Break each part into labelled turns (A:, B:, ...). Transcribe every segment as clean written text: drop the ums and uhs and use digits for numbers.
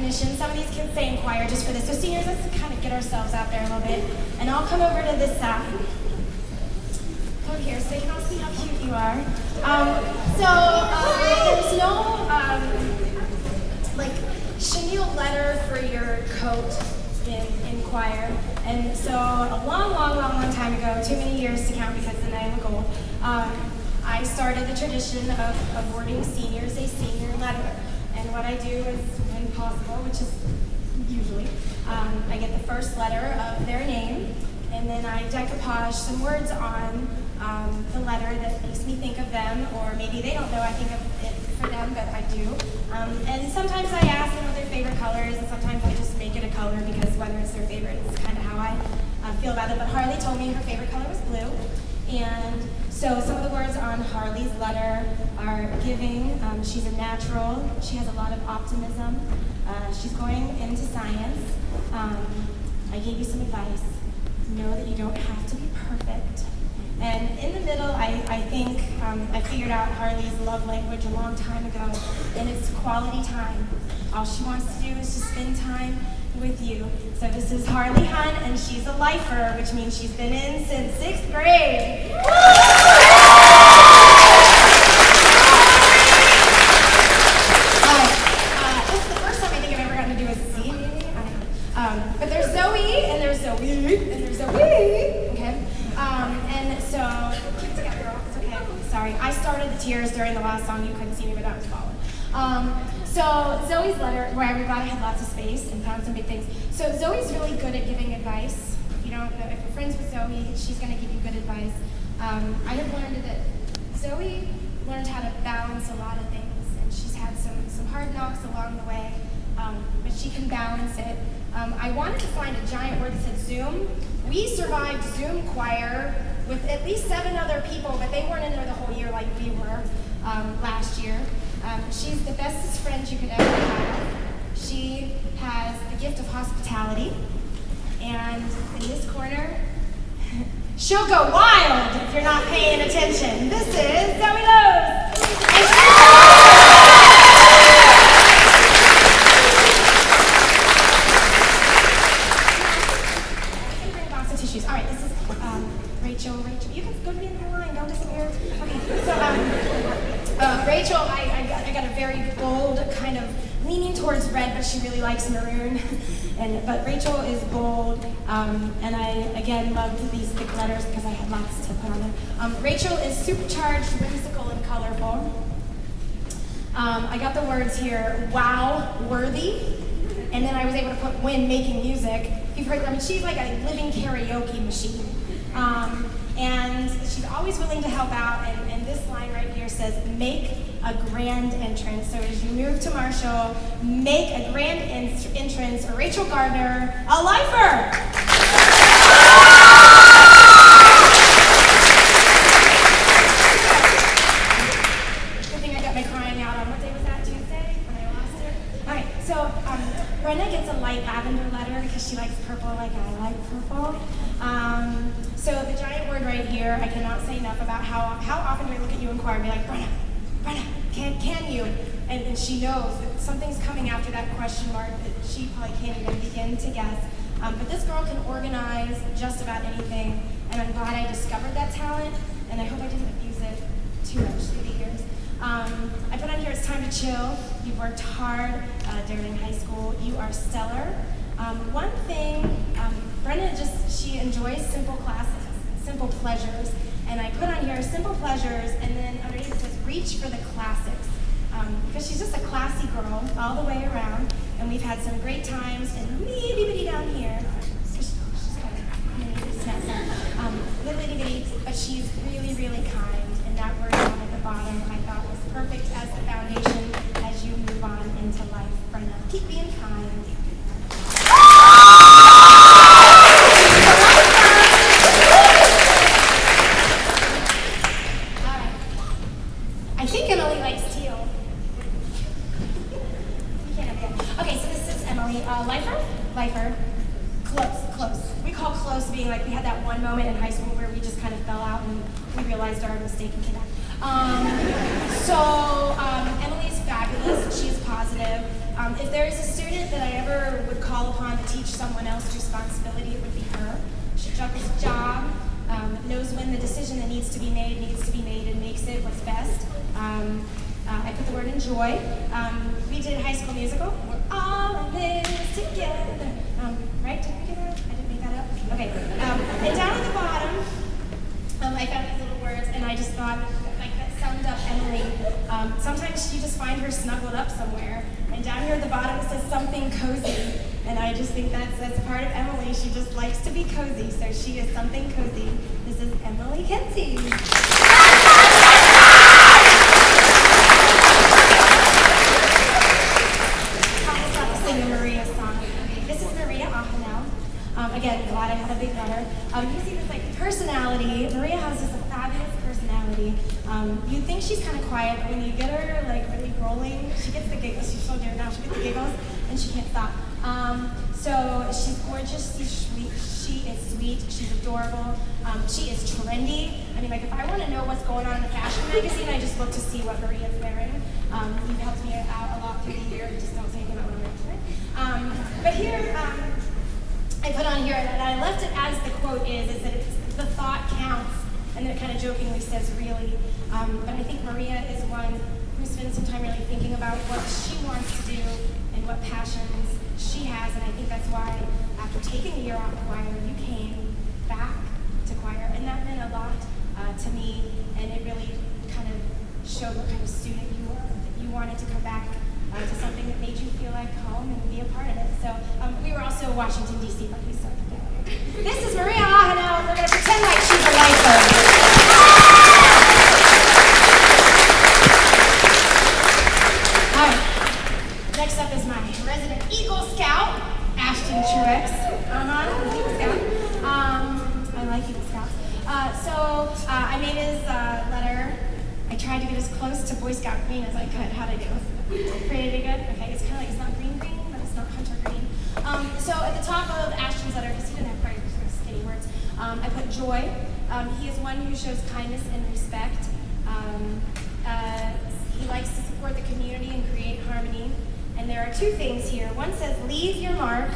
A: recognition. Some of these kids say in choir just for this. So seniors, let's kind of get ourselves out there a little bit. And I'll come over to this side. Over here so they can all see how cute you are. There's no like chenille letter for your coat in choir. And so a long time ago, too many years to count because then I look old, I started the tradition of awarding seniors a senior letter. And what I do is, when possible, which is usually, I get the first letter of their name, and then I decoupage some words on the letter that makes me think of them, or maybe they don't know I think of it for them, but I do. And sometimes I ask them what their favorite color is, and sometimes I just make it a color because whether it's their favorite is kind of how I feel about it. But Harley told me her favorite color was blue, and so some of the words on Harley's letter are giving. She's a natural. She has a lot of optimism. She's going into science. I gave you some advice. Know that you don't have to be perfect. And in the middle, I think I figured out Harley's love language a long time ago, and it's quality time. All she wants to do is just spend time with you. So this is Harley Hunt, and she's a lifer, which means she's been in since 6th grade. This is the first time I think I've ever gotten to do a C. But there's Zoe, and there's Zoe, and there's Zoe. Okay. And so keep it together, girl. It's okay. Sorry, I started the tears during the last song. You couldn't see me, but I was following. So Zoe's letter, where I'm glad I had lots of space and found some big things. So Zoe's really good at giving advice. If you're friends with Zoe, she's going to give you good advice. I have learned that Zoe learned how to balance a lot of things, and she's had some hard knocks along the way, but she can balance it. I wanted to find a giant word that said Zoom. We survived Zoom choir with at least 7 other people, but they weren't in there the whole year like we were last year. She's the bestest friend you could ever have. She has the gift of hospitality. And in this corner, she'll go wild if you're not paying attention. This is Zoe Lowe's. All right, this is Rachel. You can go to the end of the line, don't disappear. Okay, so Rachel, I got a very bold kind of leaning towards red, but she really likes maroon. But Rachel is bold, and I again loved these thick letters because I had lots to put on them. Rachel is supercharged, whimsical, and colorful. I got the words here: wow, worthy, and then I was able to put when making music. You've heard, she's like a living karaoke machine. And she's always willing to help out, and this line right here says, make a grand entrance. So as you move to Marshall, make a grand entrance, Rachel Gardner, a lifer! Good thing I got my crying out on, what day was that, Tuesday, when I lost it? All right, so Brenna gets a light lavender letter because she likes purple like I like purple. So the giant word right here, I cannot say enough about how often do I look at you in choir and be like, Brenna, can you? And she knows that something's coming after that question mark that she probably can't even begin to guess. But this girl can organize just about anything, and I'm glad I discovered that talent, and I hope I didn't abuse it too much through the years. I put on here, it's time to chill. You've worked hard during high school. You are stellar. One thing, Brenna she enjoys simple classes, simple pleasures. And I put on here simple pleasures, and then underneath it says reach for the classics. Because she's just a classy girl all the way around. And we've had some great times, and little bitty down here. She's kind of little itty bitty, but she's really, really kind. And that word down at the bottom I thought was perfect as the foundation as you move on into life. Brenna, keep being kind. I think Emily likes teal. You can't have it. Okay, so this is Emily. Lifer. Close. We call close being like we had that one moment in high school where we just kind of fell out and we realized our mistake and came back. Emily's fabulous. She's positive. If there is a student that I ever would call upon to teach someone else responsibility, it would be her. She juggles a job, knows when the decision that needs to be made, and makes it what's best. I put the word enjoy. We did High School Musical. We're all in this together. Right? Did we get that? I didn't make that up? Okay. And down at the bottom, I found these little words, and I just thought, like, that summed up Emily. Sometimes you just find her snuggled up somewhere. And down here at the bottom it says something cozy. And I just think that's part of Emily. She just likes to be cozy, so she is something cozy. This is Emily Kinsey. Sing the Maria song. Okay, this is Maria Ahanel. Again, glad I had a big letter. You see this like personality. Maria has this fabulous personality. You'd think she's kind of quiet, but when you get her like really rolling, she gets the giggles. She's so there now. She gets the giggles, and she can't stop. So she's gorgeous. She is sweet. She's adorable. She is trendy. I mean, like if I want to know what's going on in the fashion magazine, I just look to see what Maria's wearing. You've helped me out a lot through the year. Just don't say anything about what I'm wearing today. But here, I put on here, and I left it as the quote is that the thought counts, and then it kind of jokingly says really. But I think Maria is one who spends some time really thinking about what she wants to do and what passions she has, and I think that's why after taking a year off choir, you came back to choir, and that meant a lot to me, and it really kind of showed what kind of student you were, that you wanted to come back to something that made you feel like home and be a part of it. So we were also Washington, D.C., but we saw that. This is Maria Ahanel, and we're going to pretend like she's a lifer. All right. Next up is my resident Eagle Scout, Ashton Truex. Eagle Scout. I like Eagle Scouts. I made his letter. I tried to get as close to Boy Scout green as I could. How'd I do? Pretty good? Okay, it's kind of like, it's not green, but it's not hunter green. So at the top of Ashton's letter, because he didn't have quite skinny words, I put joy. He is one who shows kindness and respect. He likes to support the community and create harmony. And there are two things here. One says, leave your mark.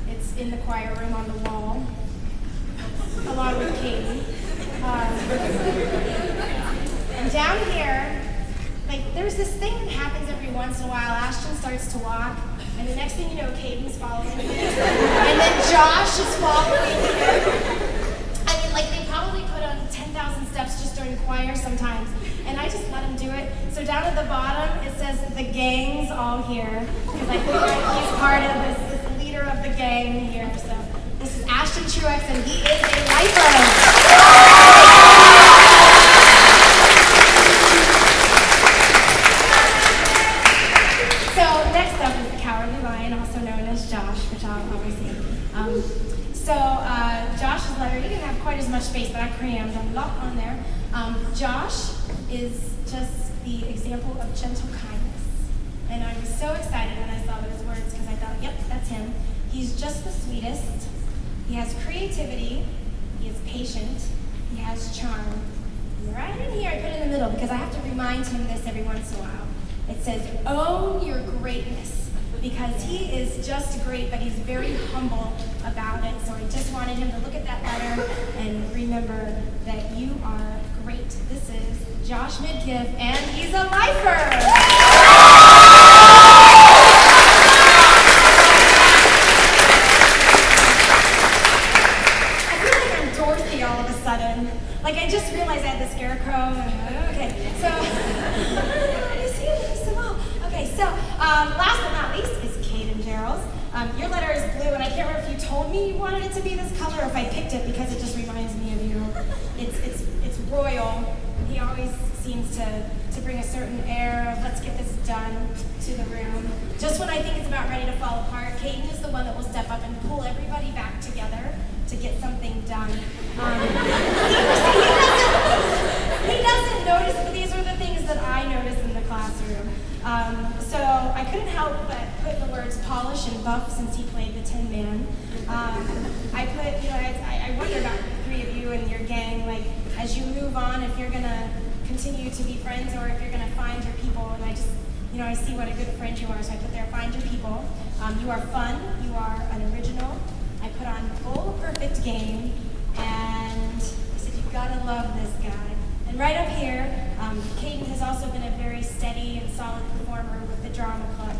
A: It's in the choir room on the wall, along with Katie. And down here, like, there's this thing that happens every once in a while. Ashton starts to walk, and the next thing you know, Caden's following him. And then Josh is following him. I mean, like, they probably put on 10,000 steps just during choir sometimes, and I just let him do it. So down at the bottom, it says, the gang's all here, because I figure he's part of this leader of the gang here. So this is Ashton Truex, and he is a lifer. Next up is the Cowardly Lion, also known as Josh, which I'll always say. Josh's letter, he didn't have quite as much space, but I crammed a lot on there. Josh is just the example of gentle kindness. And I was so excited when I saw those words because I thought, yep, that's him. He's just the sweetest. He has creativity. He is patient. He has charm. And right in here, I put it in the middle because I have to remind him this every once in a while. It says, own your greatness, because he is just great, but he's very humble about it. So I just wanted him to look at that letter and remember that you are great. This is Josh Midkiff, and he's a lifer. I feel like I'm Dorothy all of a sudden. Like, I just realized I had the scarecrow. Okay, so... last but not least is Caden Gerald. Your letter is blue, and I can't remember if you told me you wanted it to be this color or if I picked it because it just reminds me of you. It's royal. He always seems to bring a certain air of let's get this done to the room. Just when I think it's about ready to fall apart, Caden is the one that will step up and pull everybody back together to get something done. He doesn't notice, but these are the things that I notice in the classroom. So I couldn't help but put the words polish and buff since he played the Tin Man. I put, I wonder about the three of you and your gang, like, as you move on, if you're gonna continue to be friends or if you're gonna find your people, and I just you know, I see what a good friend you are, so I put there, find your people. You are fun, you are an original. I put on full perfect game, and I said, you've got to love this guy. And right up here, Caden has also been a very steady and solid performer with the drama club.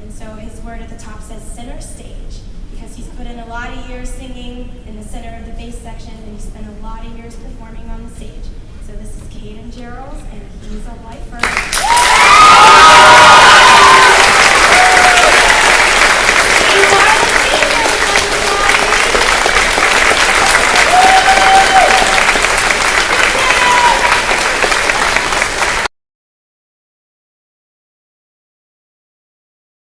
A: And so his word at the top says center stage, because he's put in a lot of years singing in the center of the bass section, and he's spent a lot of years performing on the stage. So this is Caden Gerald, and he's a lifer.